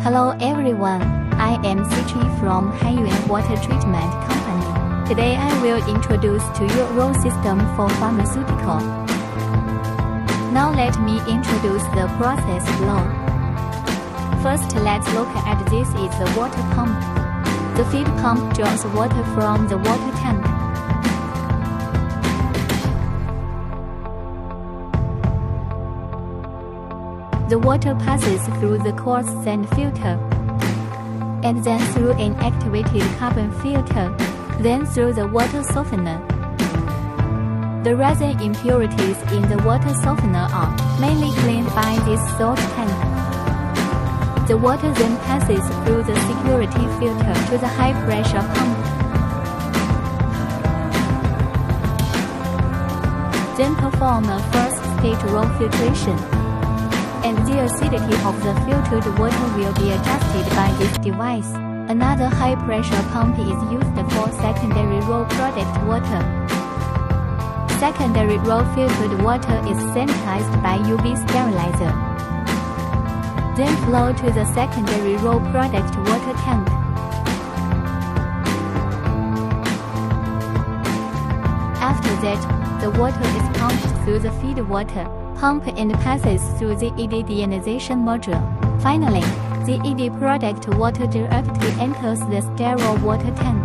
Hello everyone, I am Sichi from Haiyuan Water Treatment Company. Today I will introduce to you roll system for pharmaceutical. Now let me introduce the process flow. First let's look at this is the water pump. The feed pump draws water from the water tank. The water passes through the coarse sand filter, and then through an activated carbon filter, then through the water softener. The resin impurities in the water softener are mainly cleaned by this salt tank. The water then passes through the security filter to the high-pressure pump. Then perform a first-stage raw filtration, and the acidity of the filtered water will be adjusted by this device. Another high-pressure pump is used for secondary raw product water. Secondary raw filtered water is sanitized by UV sterilizer, then flow to the secondary raw product water tank. After that, the water is pumped through the feed water pump and passes through the ED deionization module. Finally, the ED product water directly enters the sterile water tank.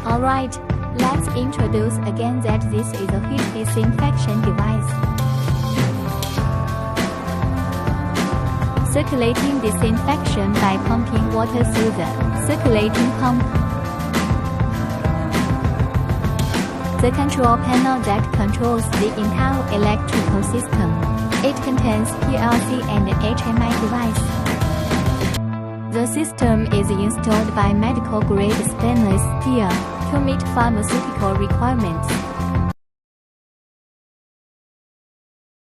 Alright, let's introduce again that this is a heat disinfection device. Circulating disinfection by pumping water through the circulating pump. The control panel that controls the entire electrical system. It contains PLC and HMI device. The system is installed by medical-grade stainless steel to meet pharmaceutical requirements.